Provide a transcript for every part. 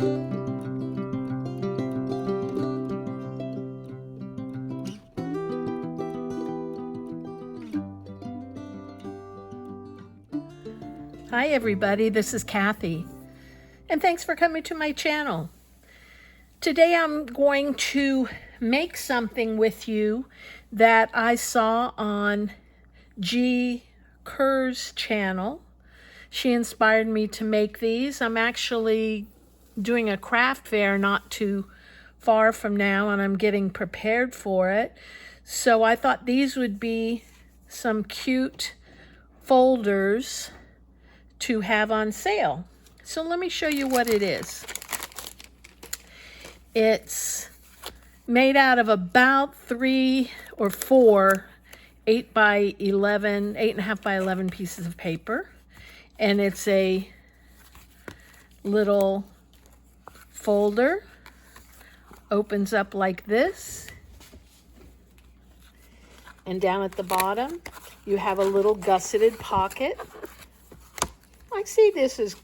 Hi everybody, this is Cathy, and thanks for coming to my channel. Today I'm going to make something with you that I saw on G. Kerr's channel. She inspired me to make these. I'm actually doing a craft fair not too far from now, and I'm getting prepared for it. So I thought these would be some cute folders to have on sale. So let me show you what it is. It's made out of about 3 or 4 8 by 11, 8.5 by 11 pieces of paper. And it's a little folder. Opens up like this. And down at the bottom, you have a little gusseted pocket. I see this as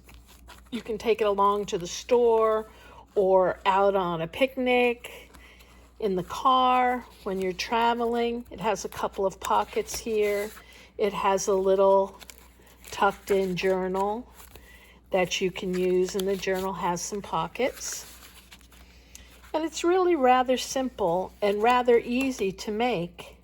you can take it along to the store or out on a picnic, in the car when you're traveling. It has a couple of pockets here. It has a little tucked in journal that you can use, and the journal has some pockets. And it's really rather simple and rather easy to make.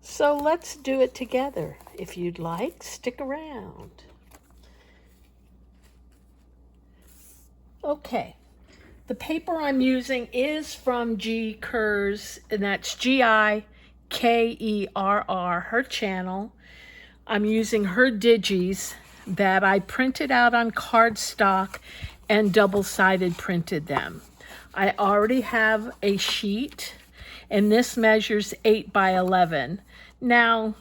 So let's do it together. If you'd like, stick around. Okay, the paper I'm using is from G. Kerr's, and that's Gikkerr, her channel. I'm using her digis that I printed out on cardstock and double-sided printed them. I already have a sheet, and this measures 8 by 11. Now,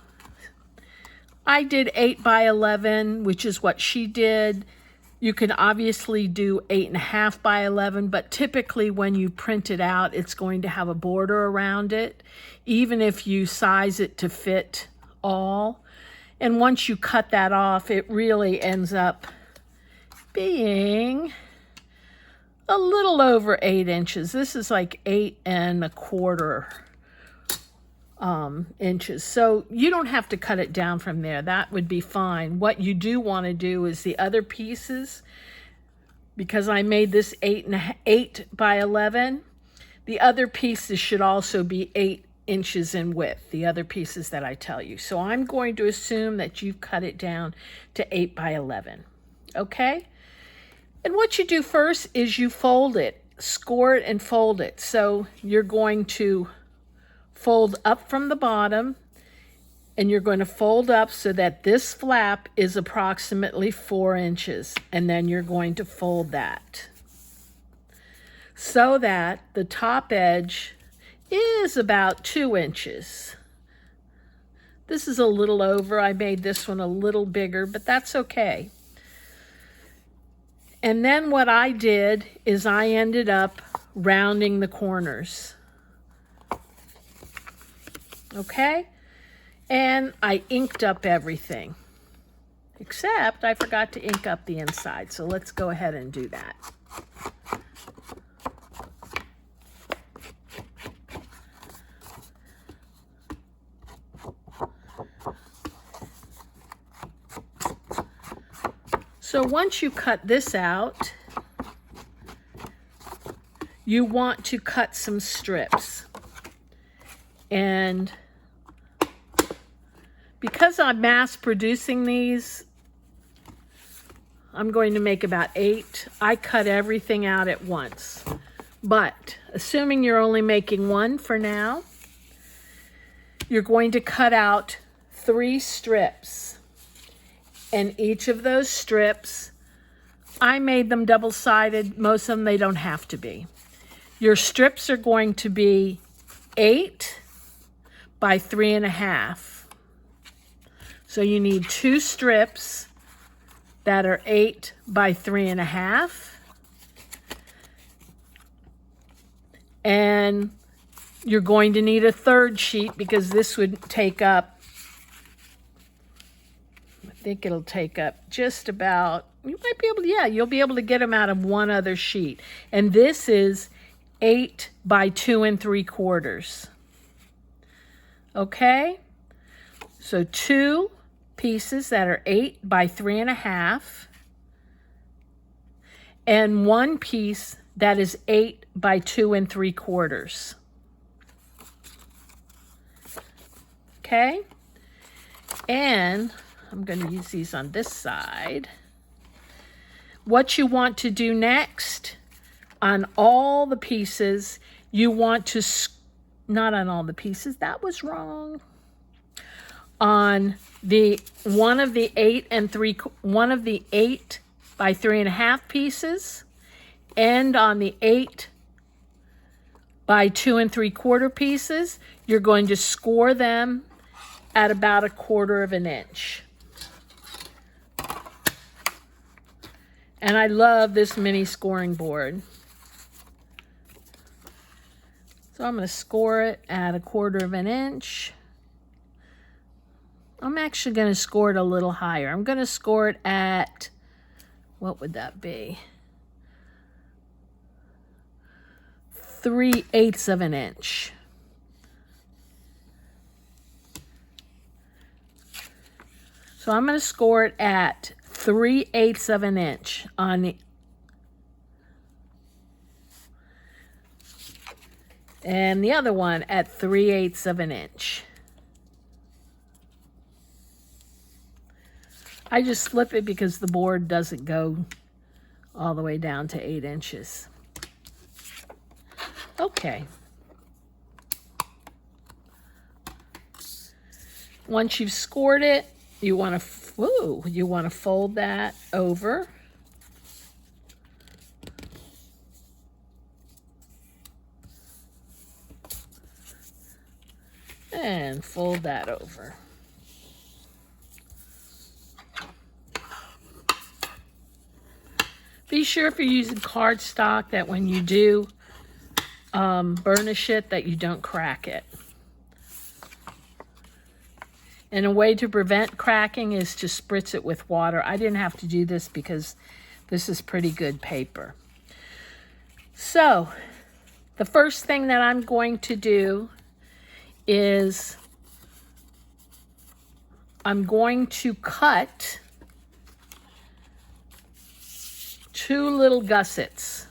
I did 8 by 11, which is what she did. You can obviously do 8.5 by 11, but typically when you print it out, it's going to have a border around it, even if you size it to fit all. And once you cut that off, it really ends up being a little over 8 inches. This is like 8 1/4 inches. So you don't have to cut it down from there. That would be fine. What you do want to do is the other pieces, because I made this 8 by 11, the other pieces should also be 8 inches in width, the other pieces that I tell you. So I'm going to assume that you've cut it down to 8 by 11. Okay? And what you do first is you fold it, score it and fold it. So you're going to fold up from the bottom, and you're going to fold up so that this flap is approximately 4 inches, and then you're going to fold that so that the top edge is about 2 inches. This is a little over. I made this one a little bigger, but that's okay. And then what I did is I ended up rounding the corners. Okay? And I inked up everything. Except I forgot to ink up the inside, so let's go ahead and do that. So once you cut this out, you want to cut some strips. And because I'm mass producing these, I'm going to make about 8. I cut everything out at once. But assuming you're only making 1 for now, you're going to cut out 3 strips. And each of those strips, I made them double-sided. Most of them, they don't have to be. Your strips are going to be 8 by 3.5. So you need 2 strips that are 8 by 3.5. And you're going to need a 3rd sheet because this would take up, I think it'll take up just about you might be able to, yeah, you'll be able to get them out of one other sheet. And this is 8 by 2 3/4. Okay? So 2 pieces that are 8 by 3 1/2. And 1 piece that is 8 by 2 3/4. Okay? And I'm going to use these on this side. What you want to do next, on all the pieces, you want to, not on all the pieces, that was wrong. On the one of the 8 by 3 1/2 pieces, and on the 8 by 2 3/4 pieces, you're going to score them at about 1/4 inch. And I love this mini scoring board. So I'm going to score it at 1/4 inch. I'm actually going to score it a little higher. I'm going to score it at, what would that be? 3/8 inch. So I'm going to score it at 3/8 inch on the, and the other one at 3/8 inch. I just flip it because the board doesn't go all the way down to 8 inches. Okay. Once you've scored it, you want to fold that over. And fold that over. Be sure if you're using cardstock that when you do burnish it, that you don't crack it. And a way to prevent cracking is to spritz it with water. I didn't have to do this because this is pretty good paper. So, the first thing that I'm going to do is I'm going to cut 2 little gussets.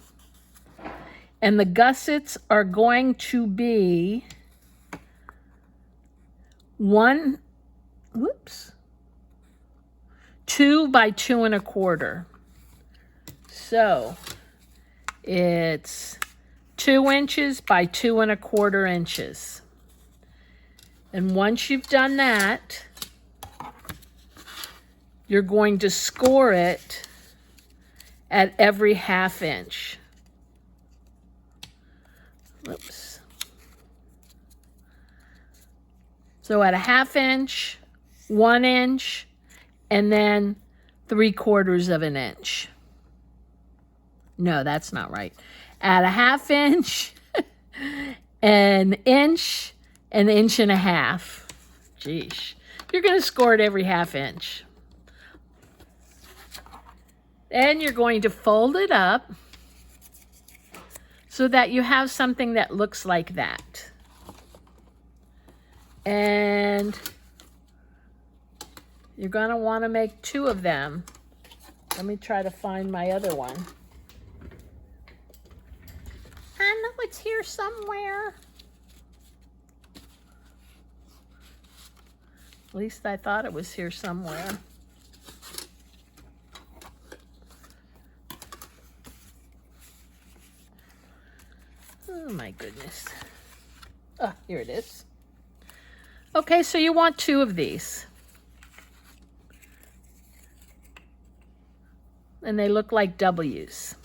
And the gussets are going to be 2 by 2 1/4. So it's 2 inches by 2 1/4 inches. And once you've done that, you're going to score it at every 1/2 inch. Oops. So at 1/2 inch, 1 inch, and then 3/4 inch. No, that's not right. At 1/2 inch, an inch 1.5 inches. Geesh. You're going to score it every 1/2 inch. Then you're going to fold it up so that you have something that looks like that. And you're going to want to make 2 of them. Let me try to find my other one. I know it's here somewhere. At least I thought it was here somewhere. Oh my goodness. Oh, here it is. Okay, so you want 2 of these. And they look like W's.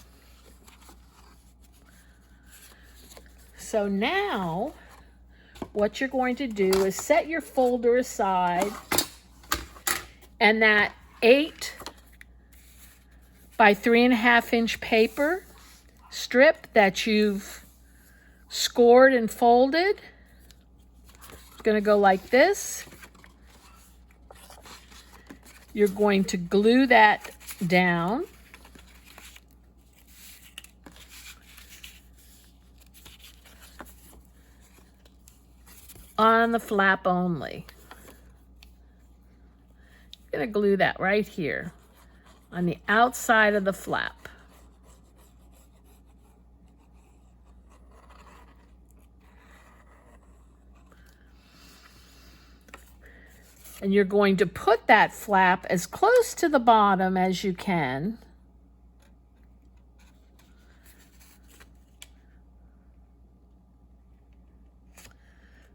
So now, what you're going to do is set your folder aside, and that 8 by 3 1/2 inch paper strip that you've scored and folded, it's going to go like this. You're going to glue that down. On the flap only. I'm going to glue that right here on the outside of the flap. And you're going to put that flap as close to the bottom as you can.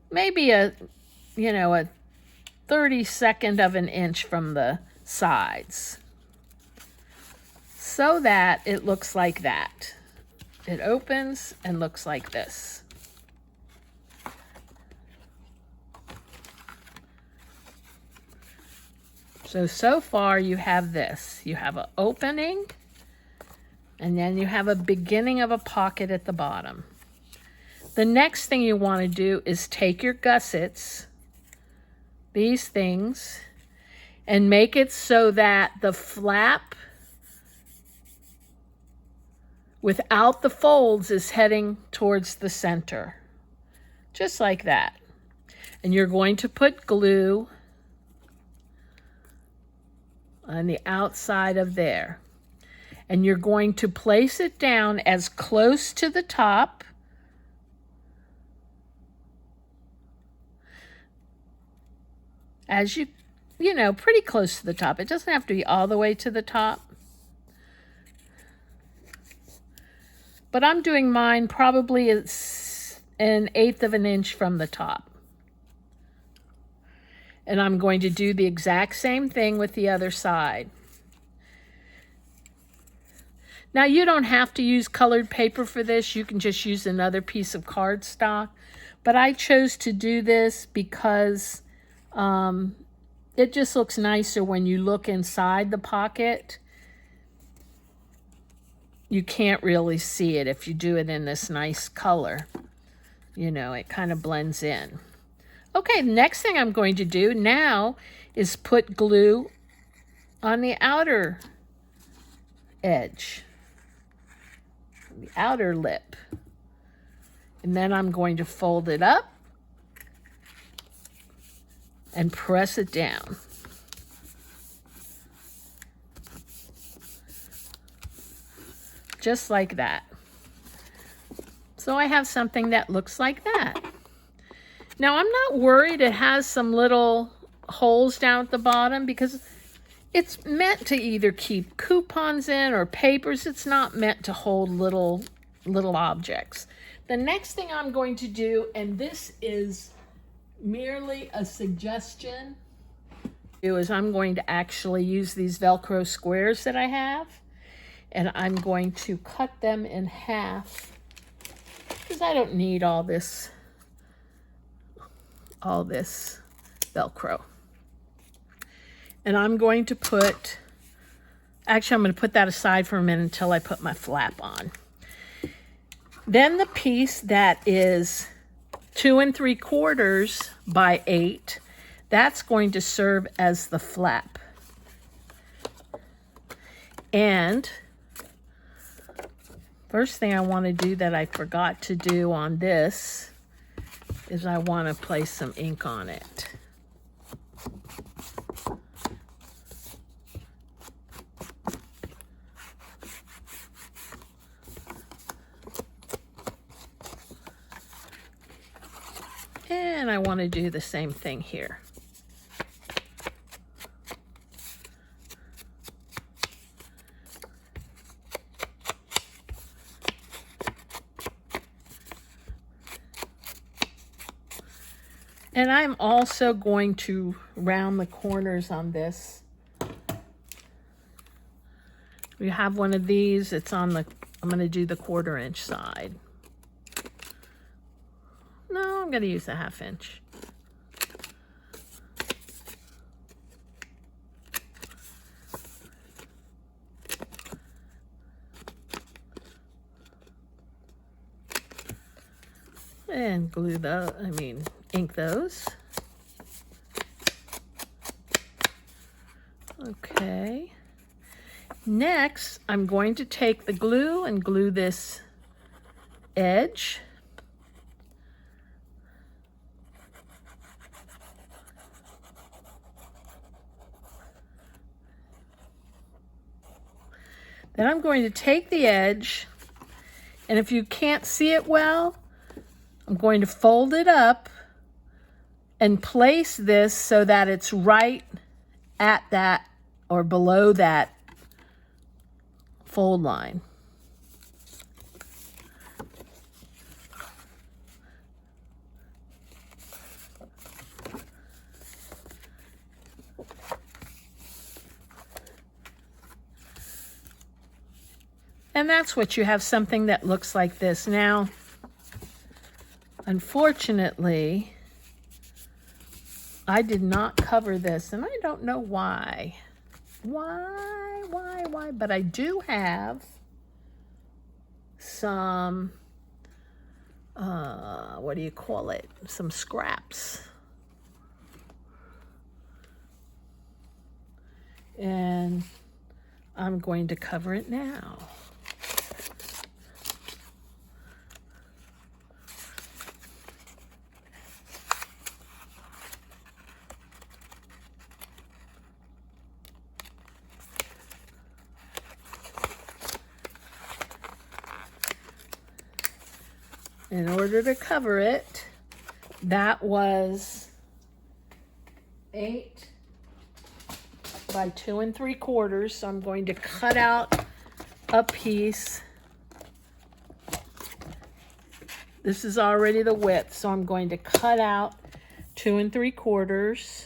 Maybe a 32nd of an inch from the sides, so that it looks like that. It opens and looks like this. So far you have this. You have an opening, and then you have a beginning of a pocket at the bottom. The next thing you want to do is take your gussets, these things, and make it so that the flap without the folds is heading towards the center. Just like that. And you're going to put glue on the outside of there. And you're going to place it down as close to the top as you know, pretty close to the top. It doesn't have to be all the way to the top. But I'm doing mine probably it's 1/8 of an inch from the top. And I'm going to do the exact same thing with the other side. Now you don't have to use colored paper for this. You can just use another piece of cardstock. But I chose to do this because it just looks nicer when you look inside the pocket. You can't really see it if you do it in this nice color. You know, it kind of blends in. Okay, the next thing I'm going to do now is put glue on the outer edge, the outer lip. And then I'm going to fold it up and press it down. Just like that. So I have something that looks like that. Now I'm not worried it has some little holes down at the bottom because it's meant to either keep coupons in or papers. It's not meant to hold little objects. The next thing I'm going to do, and this is merely a suggestion, is I'm going to actually use these Velcro squares that I have, and I'm going to cut them in half because I don't need all this Velcro. And I'm going to put, actually I'm going to put that aside for a minute until I put my flap on. Then the piece that is 2 3/4 by 8, that's going to serve as the flap. And first thing I want to do that I forgot to do on this is I want to place some ink on it. And I want to do the same thing here. And I'm also going to round the corners on this. We have one of these, it's on the, I'm going to do the 1/4 inch side. No, I'm going to use the 1/2 inch. And glue those, ink those. Okay. Next, I'm going to take the glue and glue this edge. Then I'm going to take the edge, and if you can't see it well, I'm going to fold it up and place this so that it's right at that or below that fold line. And that's what you have, something that looks like this. Now, unfortunately, I did not cover this, and I don't know why. Why? But I do have some, what do you call it? Some scraps. And I'm going to cover it now. In order to cover it, that was 8 by 2 3/4. So I'm going to cut out a piece. This is already the width, so I'm going to cut out 2 3/4.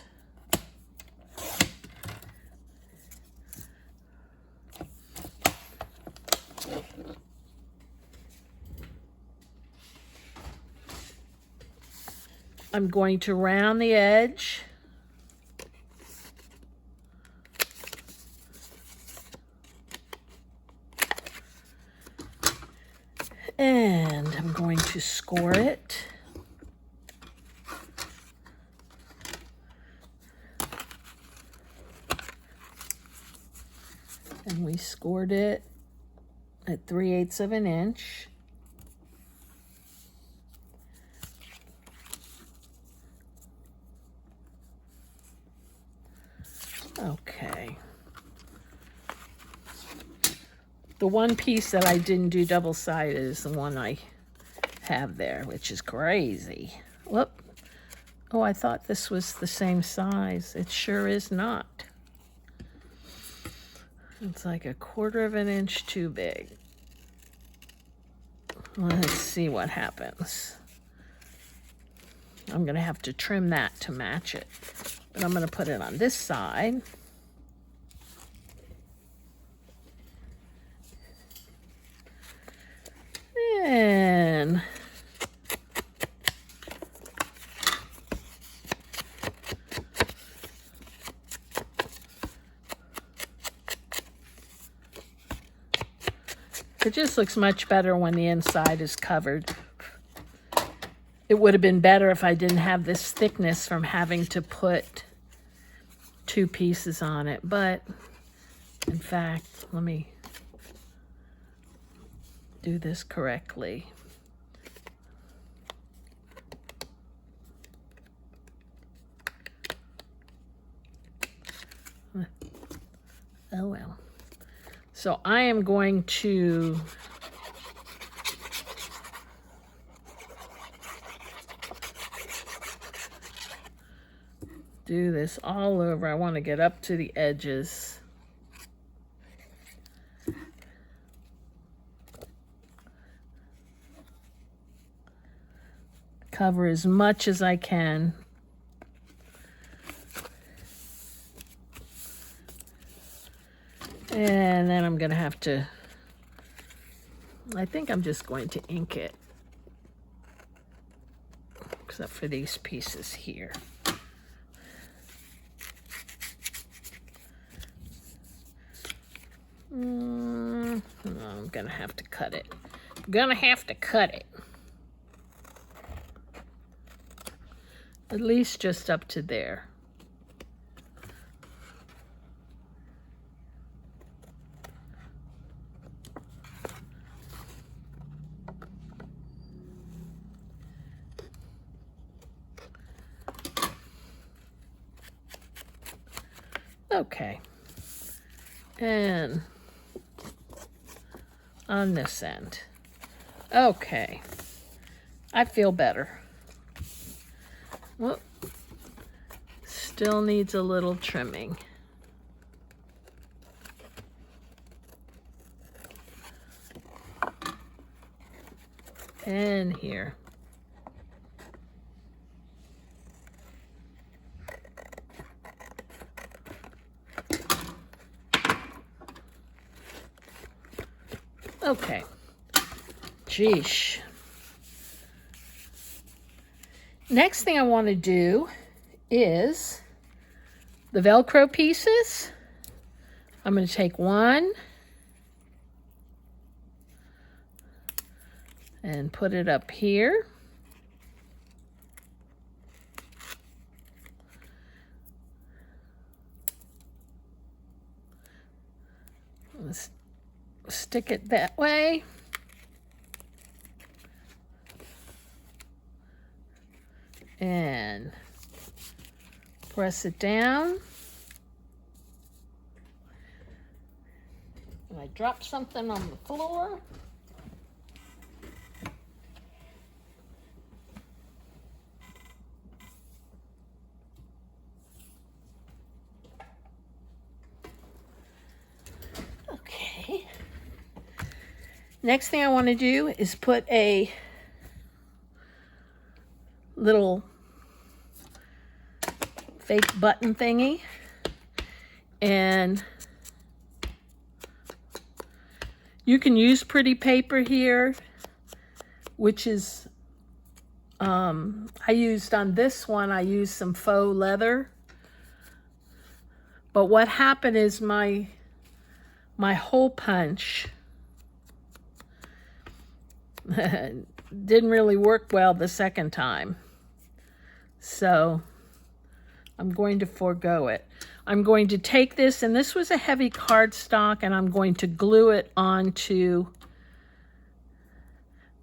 I'm going to round the edge. And I'm going to score it. And we scored it at 3/8 of an inch. Okay. The one piece that I didn't do double-sided is the one I have there, which is crazy. Whoop. Oh, I thought this was the same size. It sure is not. It's like 1/4 of an inch too big. Let's see what happens. I'm going to have to trim that to match it. But I'm going to put it on this side. And it just looks much better when the inside is covered. It would have been better if I didn't have this thickness from having to put 2 pieces on it. But in fact, let me do this correctly. Oh well. So I am going to do this all over. I want to get up to the edges. Cover as much as I can. And then I'm going to have to, I think I'm just going to ink it, except for these pieces here. No, I'm going to have to cut it. I'm going to have to cut it. At least just up to there. Okay. And on this end. Okay. I feel better. Whoop. Still needs a little trimming. And here. Okay. Geesh. Next thing I want to do is the Velcro pieces. I'm going to take one and put it up here. Let's stick it that way. And press it down. And I dropped something on the floor. Okay. Next thing I want to do is put a little fake button thingy, and you can use pretty paper here, which is I used on this one, I used some faux leather, but what happened is my hole punch didn't really work well the second time, so I'm going to forego it. I'm going to take this, and this was a heavy cardstock, and I'm going to glue it onto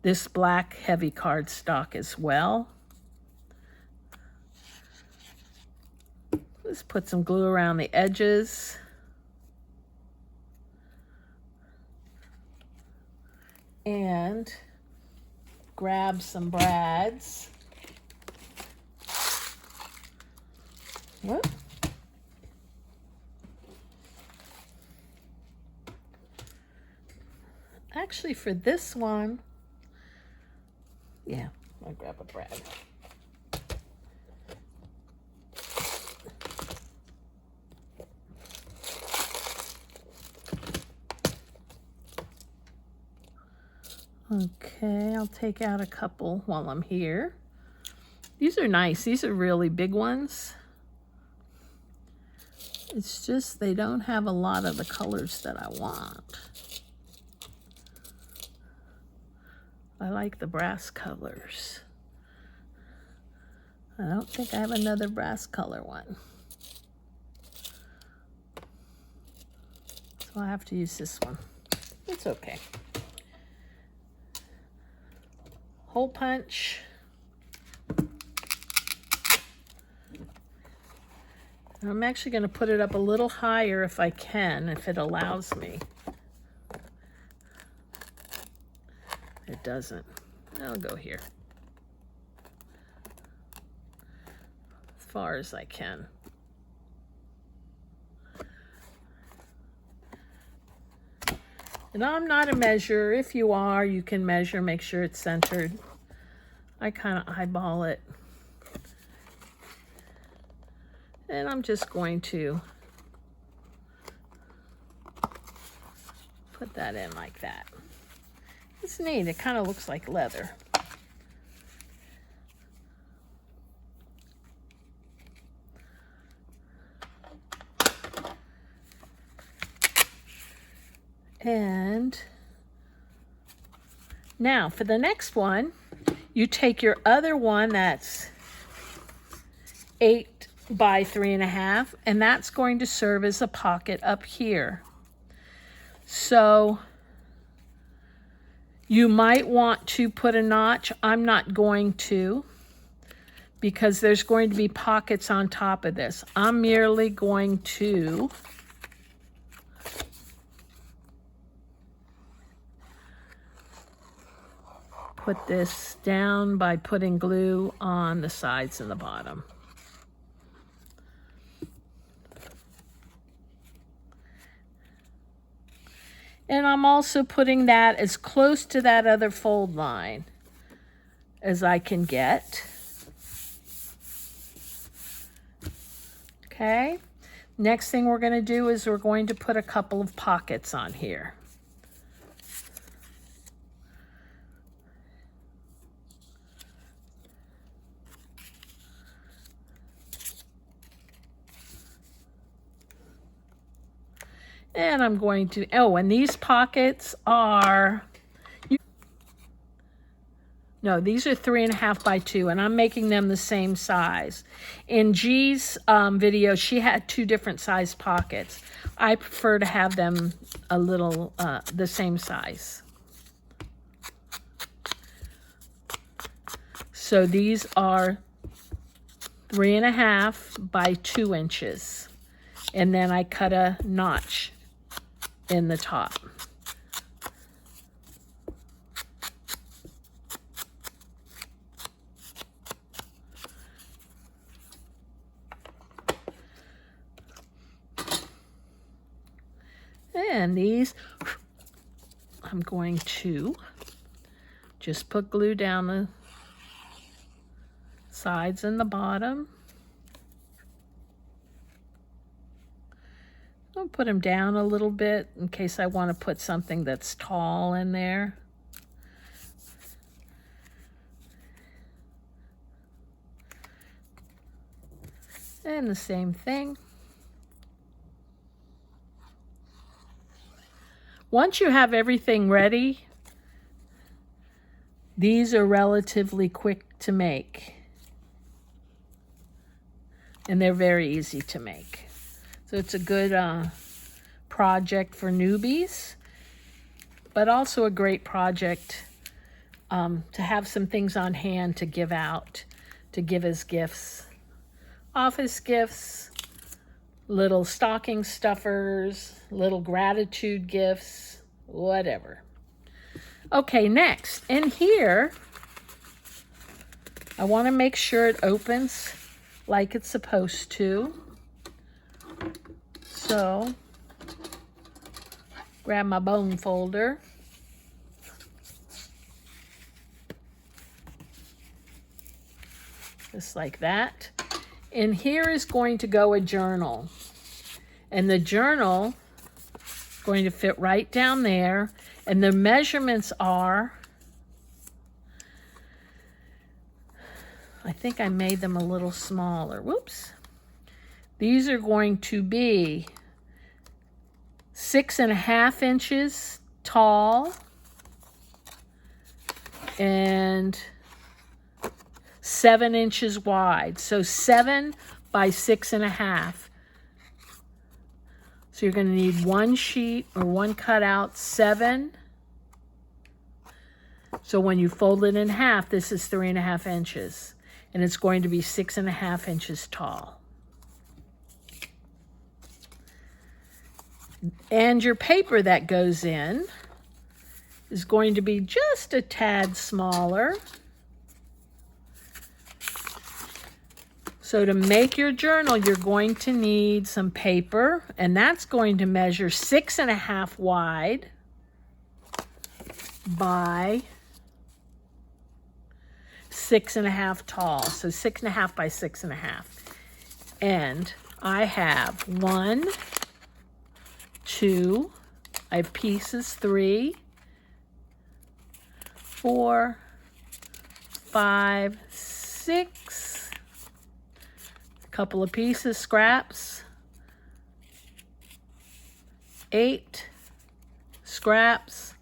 this black heavy cardstock as well. Let's put some glue around the edges. And grab some brads. Whoop. Actually, for this one, yeah, I'll grab a brad. Okay, I'll take out a couple while I'm here. These are nice. These are really big ones. It's just they don't have a lot of the colors that I want. I like the brass colors. I don't think I have another brass color one. So I have to use this one. It's okay. Hole punch. I'm actually going to put it up a little higher if I can, if it allows me. It doesn't. I'll go here. As far as I can. And I'm not a measurer. If you are, you can measure, make sure it's centered. I kind of eyeball it. And I'm just going to put that in like that. It's neat. It kind of looks like leather. And now for the next one, you take your other one that's 8 by 3.5, and that's going to serve as a pocket up here. So you might want to put a notch. I'm not going to, because there's going to be pockets on top of this. I'm merely going to put this down by putting glue on the sides and the bottom. And I'm also putting that as close to that other fold line as I can get. Okay. Next thing we're going to do is we're going to put a couple of pockets on here. And I'm going to, oh, and these pockets are, no, these are 3.5 by 2, and I'm making them the same size. In G's video, she had 2 different size pockets. I prefer to have them a little, the same size. So these are 3.5 by 2 inches. And then I cut a notch in the top. And these, I'm going to just put glue down the sides and the bottom. I'll put them down a little bit in case I want to put something that's tall in there. And the same thing. Once you have everything ready, these are relatively quick to make. And they're very easy to make. So it's a good project for newbies, but also a great project to have some things on hand to give out, to give as gifts. Office gifts, little stocking stuffers, little gratitude gifts, whatever. Okay, next, in here, I want to make sure it opens like it's supposed to. So, grab my bone folder. Just like that. And here is going to go a journal. And the journal is going to fit right down there. And the measurements are, I think I made them a little smaller. Whoops. These are going to be 6.5 inches tall and 7 inches wide. So 7 by 6.5. So you're going to need one sheet or one cutout, 7. So when you fold it in half, this is 3.5 inches. And it's going to be 6.5 inches tall. And your paper that goes in is going to be just a tad smaller. So to make your journal, you're going to need some paper, and that's going to measure 6.5 wide by 6.5 tall. So 6.5 by 6.5. And I have 1, 2, I have pieces 3, 4, 5, 6, a couple of pieces, scraps, 8, scraps,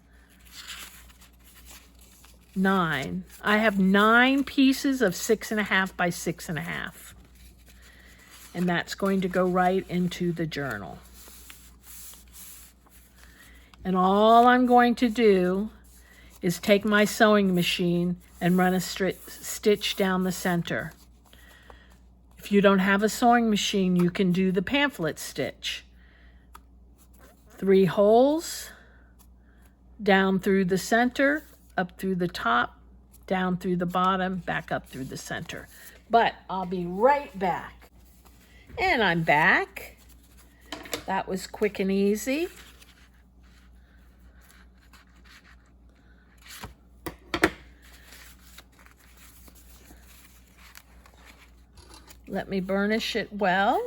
9. I have 9 pieces of 6.5 by 6.5. And that's going to go right into the journal. And all I'm going to do is take my sewing machine and run a stitch down the center. If you don't have a sewing machine, you can do the pamphlet stitch. 3 holes, down through the center, up through the top, down through the bottom, back up through the center. But I'll be right back. And I'm back. That was quick and easy. Let me burnish it well.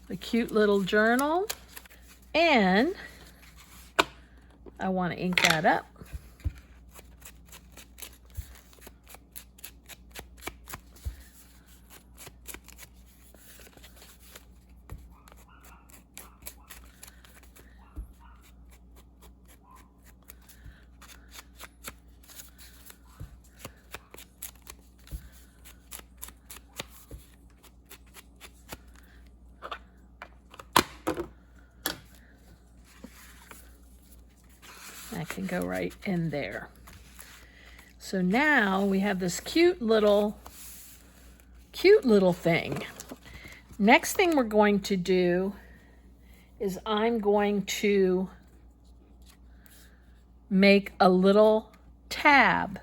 The cute little journal. And I want to ink that up. That can go right in there. So now we have this cute little thing. Next thing we're going to do is I'm going to make a little tab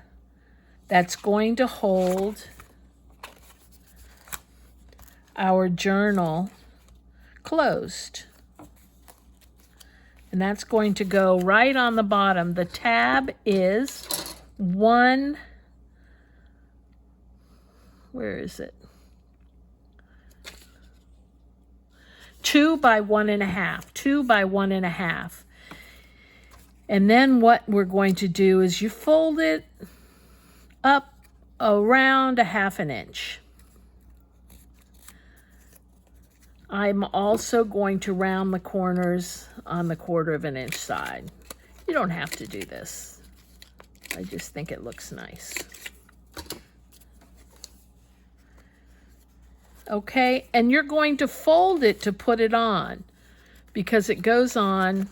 that's going to hold our journal closed. And that's going to go right on the bottom. The tab is where is it? 2 by 1.5, 2 by 1.5. And then what we're going to do is you fold it up around 1/2 inch. I'm also going to round the corners on the 1/4 inch side. You don't have to do this. I just think it looks nice. Okay, and you're going to fold it to put it on because it goes on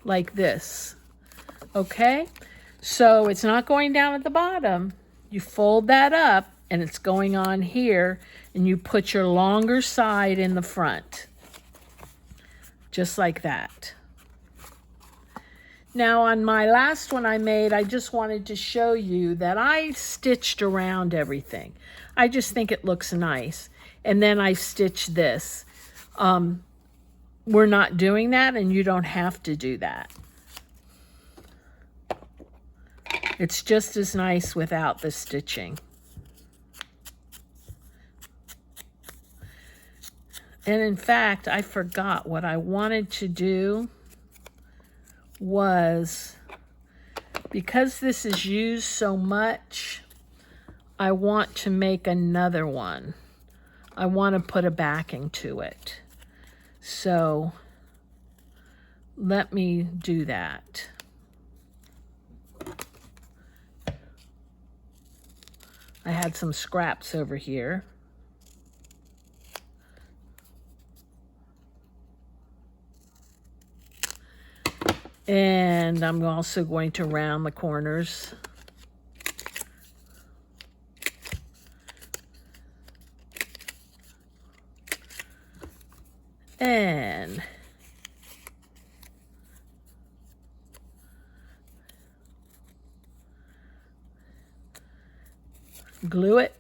like this. Okay, so it's not going down at the bottom. You fold that up and it's going on here, and you put your longer side in the front, just like that. Now on my last one I made, I just wanted to show you that I stitched around everything. I just think it looks nice. And then I stitched this. We're not doing that, and you don't have to do that. It's just as nice without the stitching. And in fact, I forgot what I wanted to do was, because this is used so much, I want to make another one. I want to put a backing to it. So let me do that. I had some scraps over here. And I'm also going to round the corners. And glue it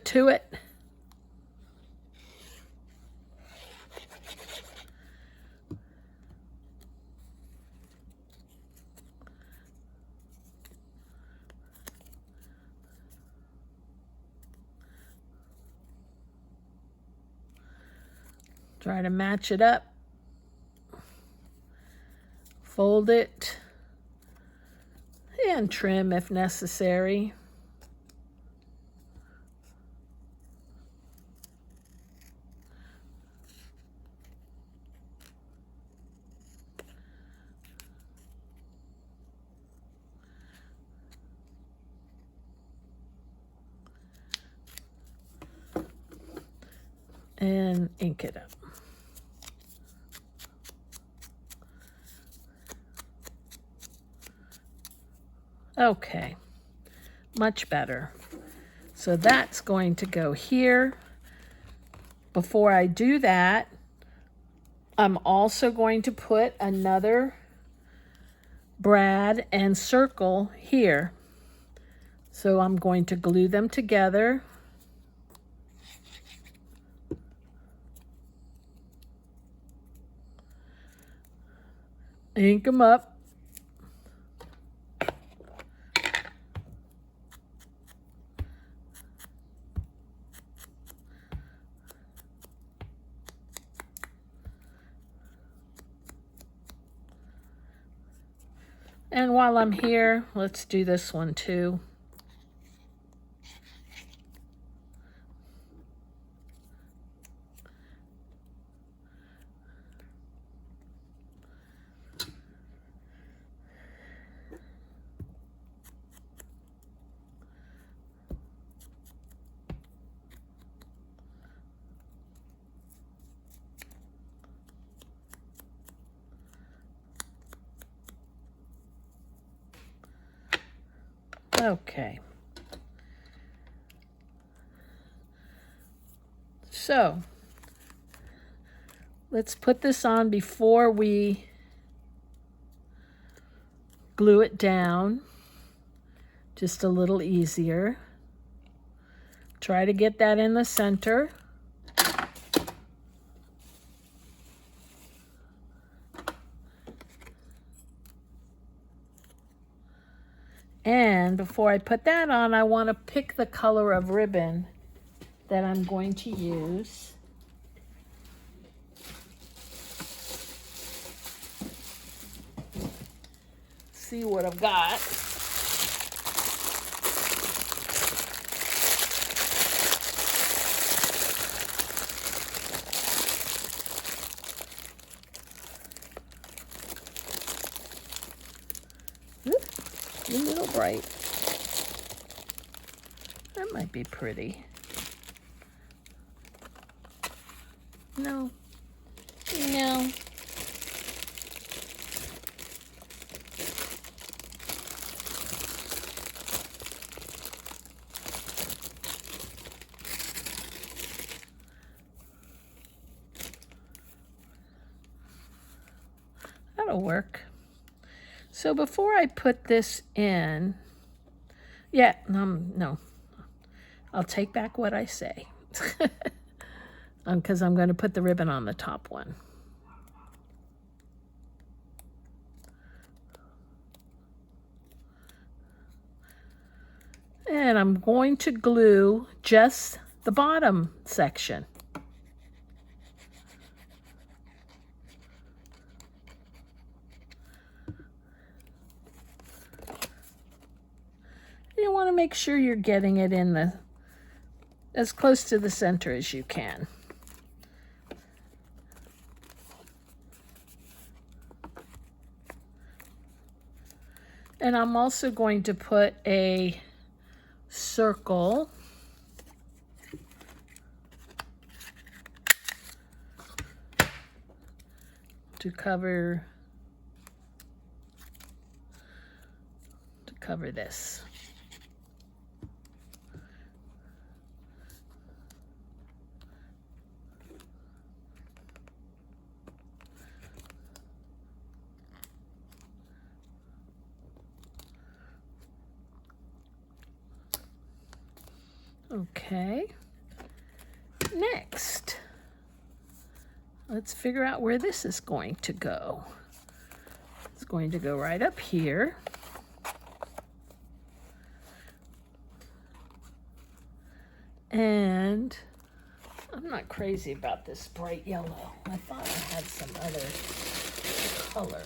to it. Try to match it up. Fold it and trim if necessary. And ink it up. Okay, Much better. So that's going to go here. Before I do that, I'm also going to put another brad and circle here. So I'm going to glue them together. Ink them up. And while I'm here, let's do this one too. Okay. So let's put this on before we glue it down. Just a little easier. Try to get that in the center. And before I put that on, I want to pick the color of ribbon that I'm going to use. See what I've got. A little bright. That might be pretty. No. No. That'll work. So before I put this in, no, I'll take back what I say. Because I'm going to put the ribbon on the top one. And I'm going to glue just the bottom section. You want to make sure you're getting it in as close to the center as you can. And I'm also going to put a circle to cover this. Okay, next, let's figure out where this is going to go. It's going to go right up here. And I'm not crazy about this bright yellow. I thought I had some other color.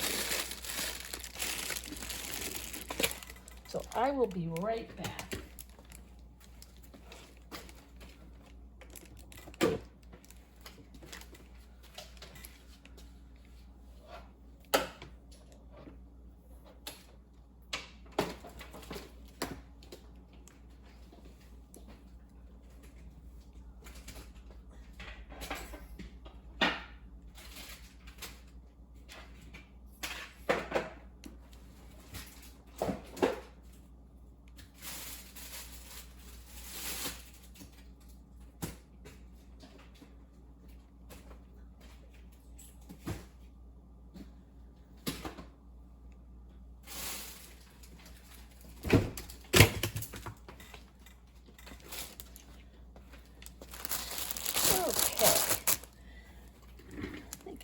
So I will be right back.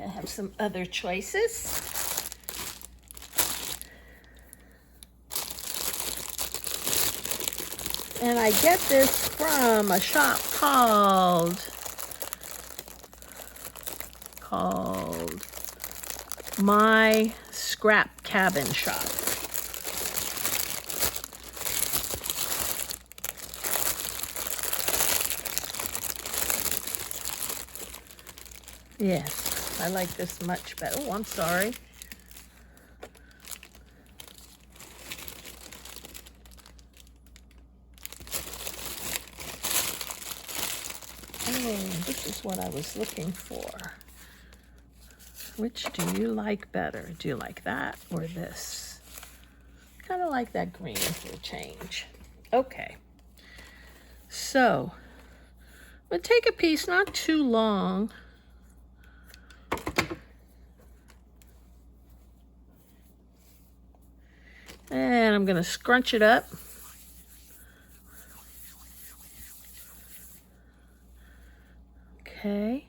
I have some other choices. And I get this from a shop called My Scrap Cabin Shop. Yes, I like this much better. Oh, I'm sorry. Oh, this is what I was looking for. Which do you like better? Do you like that or this? Kind of like that green for a change. Okay. So, we'll take a piece, not too long. And I'm going to scrunch it up. Okay.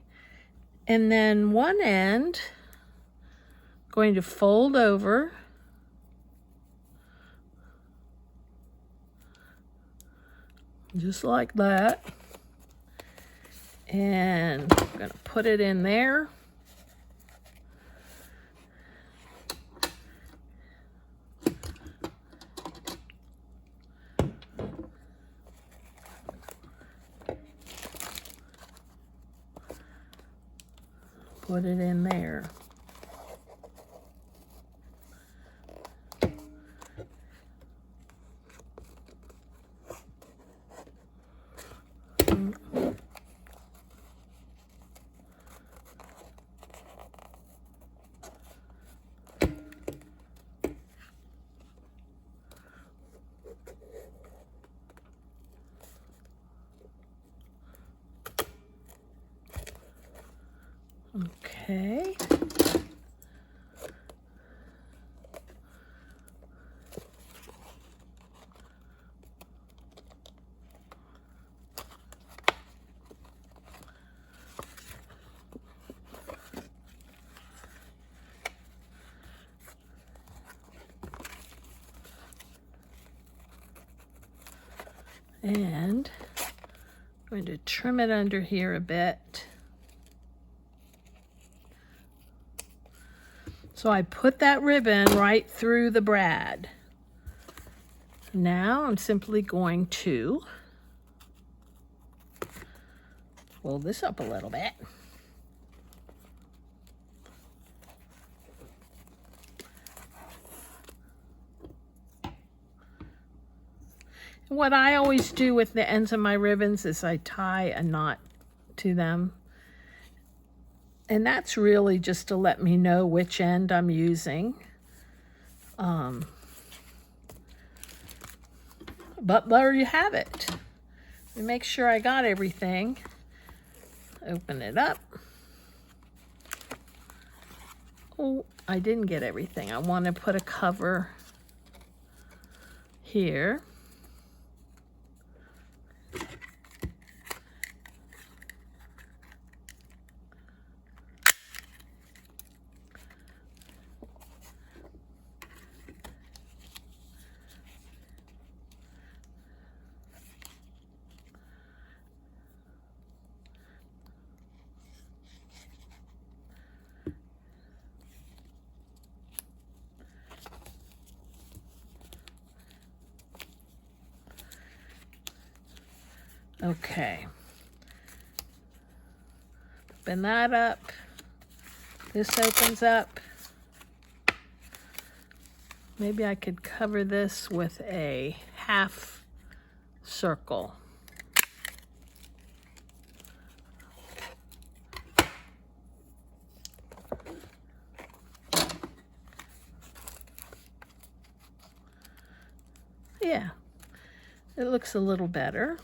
And then one end, going to fold over. Just like that. And I'm going to put it in there. Put it in there. Okay. And I'm going to trim it under here a bit. So I put that ribbon right through the brad. Now I'm simply going to pull this up a little bit. What I always do with the ends of my ribbons is I tie a knot to them. And that's really just to let me know which end I'm using. But there you have it. Let me make sure I got everything. Open it up. Oh, I didn't get everything. I want to put a cover here. Okay. Open that up. This opens up. Maybe I could cover this with a half circle. Yeah, it looks a little better.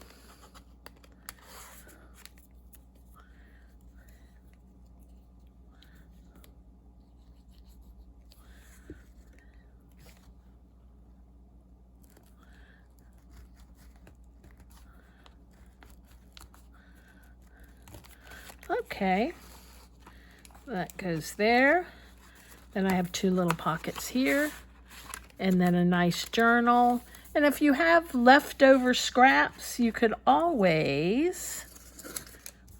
Okay, That goes there. Then I have 2 little pockets here, and then a nice journal. And if you have leftover scraps, you could always,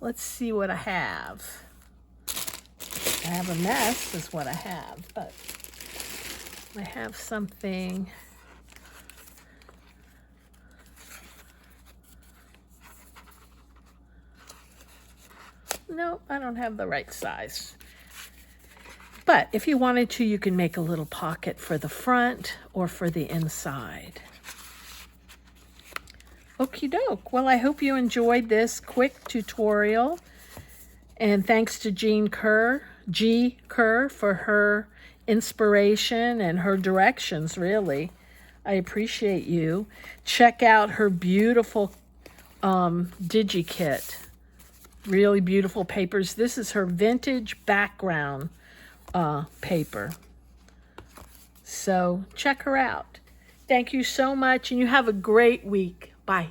let's see what I have. I have a mess is what I have, but I have something. No, I don't have the right size. But if you wanted to, you can make a little pocket for the front or for the inside. Okie doke. Well, I hope you enjoyed this quick tutorial. And thanks to G. Kerr, for her inspiration and her directions, really. I appreciate you. Check out her beautiful DigiKit. Really beautiful papers. This is her vintage background paper. So check her out. Thank you so much, and you have a great week. Bye.